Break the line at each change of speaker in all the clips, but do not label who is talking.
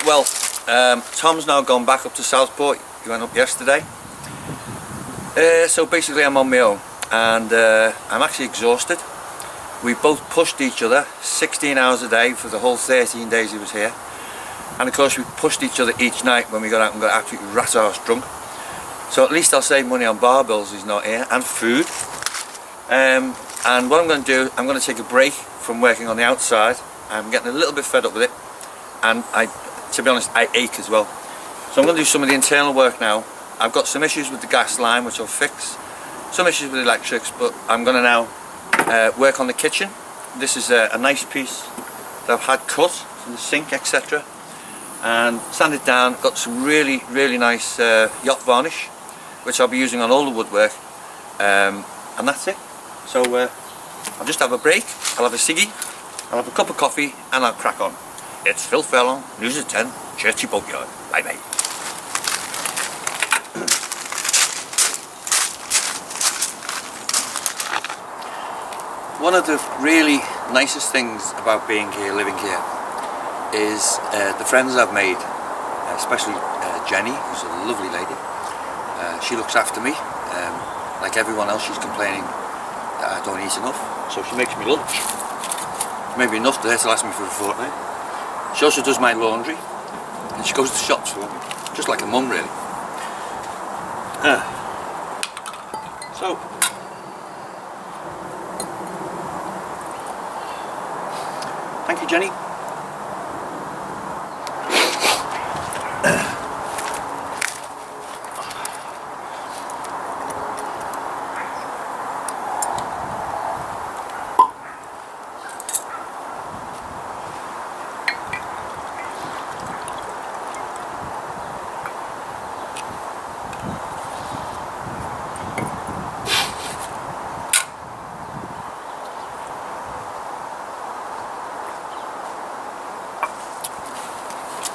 Well, Tom's now gone back up to Southport. He went up yesterday. So basically I'm on my own, and I'm actually exhausted. We both pushed each other 16 hours a day for the whole 13 days he was here. And of course we pushed each other each night when we got out and got absolutely rat-arse drunk. So at least I'll save money on bar bills, he's not here, and food. And what I'm going to do, I'm going to take a break from working on the outside. I'm getting a little bit fed up with it, and to be honest, I ache as well. So I'm going to do some of the internal work now. I've got some issues with the gas line which I'll fix, some issues with the electrics, but I'm going to now work on the kitchen. This is a nice piece that I've had cut from the sink, etc., and sand it down. Got some really nice yacht varnish which I'll be using on all the woodwork, and that's it. So I'll just have a break, I'll have a ciggy, I'll have a cup of coffee, and I'll crack on. It's Phil Furlong, News at 10, Chertsey Boatyard. Bye bye. One of the really nicest things about being here, living here, is the friends I've made, especially Jenny, who's a lovely lady. She looks after me. Like everyone else, she's complaining that I don't eat enough, so she makes me lunch. Maybe enough there to last me for a fortnight. She also does my laundry, and she goes to shops for me, just like a mum really. So, thank you, Jenny.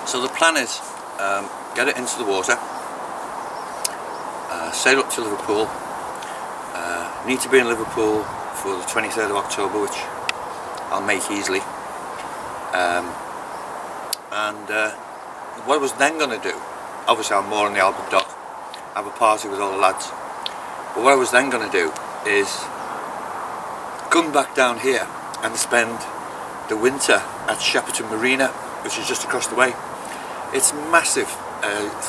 So the plan is get it into the water, sail up to Liverpool, need to be in Liverpool for the 23rd of October, which I'll make easily, and what I was then going to do, obviously I'm more on the Albert Dock, have a party with all the lads, but what I was then going to do is come back down here and spend the winter at Shepperton Marina, which is just across the way. It's massive,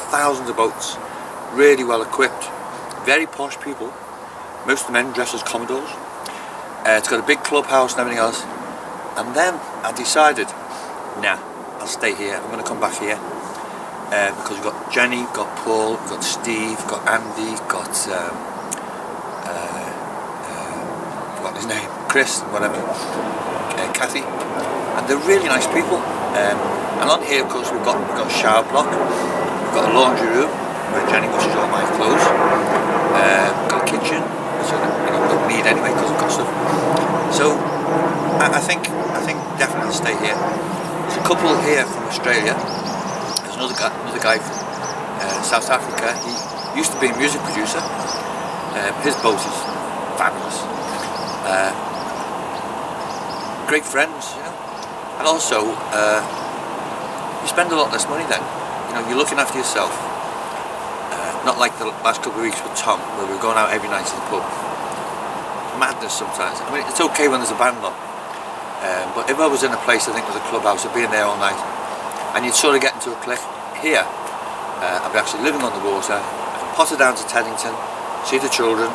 thousands of boats, really well equipped, very posh people, most of the men dressed as Commodores. It's got a big clubhouse and everything else, and then I decided, nah, I'll stay here, I'm going to come back here, because we've got Jenny, we've got Paul, we've got Steve, we've got Andy, we've got, forgot his name, Chris, whatever, Kathy, and they're really nice people. And on here, of course, we've got a shower block, we've got a laundry room where Jenny washes all my clothes, we've got a kitchen, which I don't need anyway because I've got stuff. So I think definitely I'll stay here. There's a couple here from Australia. There's another guy from South Africa. He used to be a music producer. His boat is fabulous. Great friends, you know. And also, you spend a lot less money then. You know, you're looking after yourself. Not like the last couple of weeks with Tom, where we were going out every night to the pub. Madness sometimes. I mean, it's okay when there's a band on. But if I was in a place, I think, with a clubhouse, I'd be in there all night. And you'd sort of get into a clique. Here, I'd be actually living on the water. I can potter down to Teddington, see the children.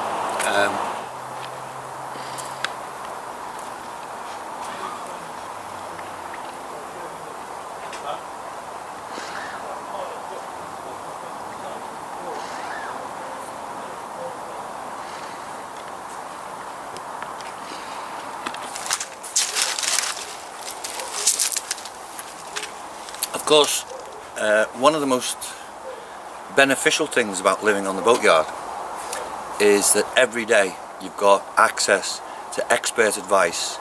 Of course, one of the most beneficial things about living on the boatyard is that every day you've got access to expert advice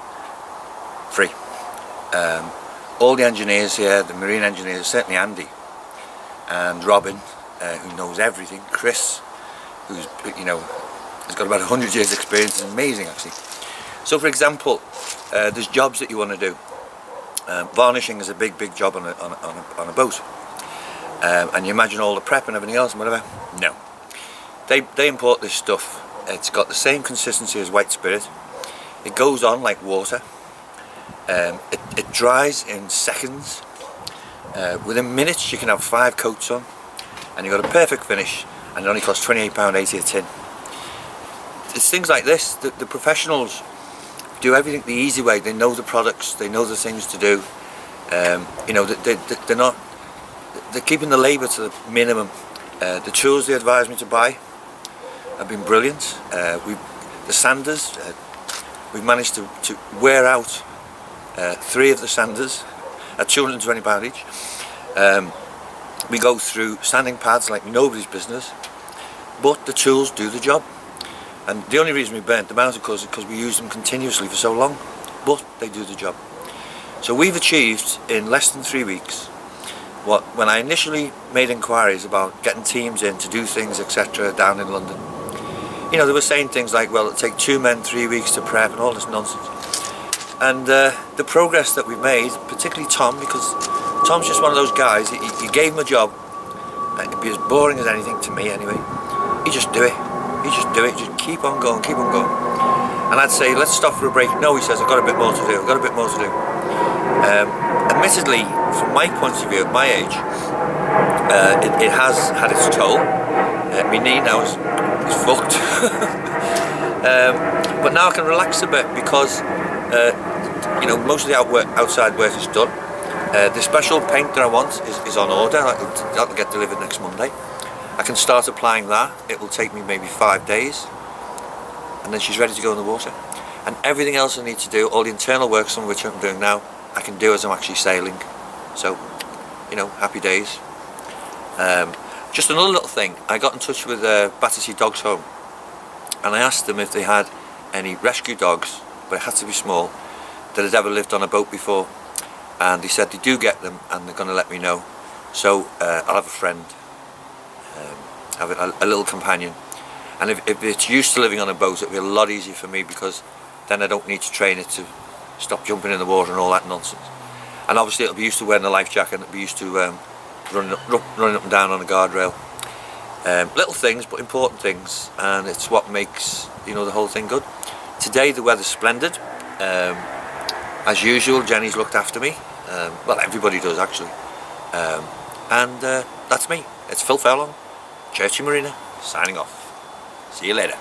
free. All the engineers here, the marine engineers, certainly Andy and Robin, who knows everything, Chris, who's, you know, has got about 100 years experience. It's amazing actually. So for example, there's jobs that you want to do, Varnishing is a big job on a boat, and you imagine all the prep and everything else and whatever. No, they import this stuff. It's got the same consistency as white spirit. It goes on like water. It dries in seconds. Within minutes you can have 5 coats on, and you've got a perfect finish, and it only costs £28.80 a tin. It's things like this. The professionals do everything the easy way. They know the products, they know the things to do. You know, they're keeping the labour to the minimum. The tools they advise me to buy have been brilliant. The sanders, we've managed to wear out 3 of the sanders at £220 each. We go through sanding pads like nobody's business, but the tools do the job. And the only reason we burnt them out, of course, is because we used them continuously for so long, but they do the job. So we've achieved in less than 3 weeks what, when I initially made inquiries about getting teams in to do things, etc., down in London, you know, they were saying things like, well, it'll take 2 men 3 weeks to prep and all this nonsense. And the progress that we've made, particularly Tom, because Tom's just one of those guys, you gave him a job, and it'd be as boring as anything to me anyway, he'd just do it. You just do it, just keep on going, keep on going. And I'd say, let's stop for a break. No, he says, I've got a bit more to do, I've got a bit more to do. Admittedly, from my point of view, at my age, it has had its toll. My knee now is fucked. But now I can relax a bit because, you know, most of the outside work is done. The special paint that I want is on order. That'll get delivered next Monday. I can start applying that. It will take me maybe 5 days, and then she's ready to go in the water. And everything else I need to do, all the internal work, some of which I'm doing now, I can do as I'm actually sailing. So, you know, happy days. Just another little thing, I got in touch with Battersea Dogs Home, and I asked them if they had any rescue dogs, but it had to be small, that had ever lived on a boat before, and they said they do get them, and they're going to let me know. So I'll have a friend, have a little companion, and if it's used to living on a boat, it'll be a lot easier for me, because then I don't need to train it to stop jumping in the water and all that nonsense. And obviously it'll be used to wearing a life jacket, and it'll be used to running up and down on a guardrail. Little things, but important things, and it's what makes, you know, the whole thing good. Today the weather's splendid. As usual, Jenny's looked after me. Well, everybody does actually. And that's me. It's Phil Furlong, Churchy Marina, signing off. See you later.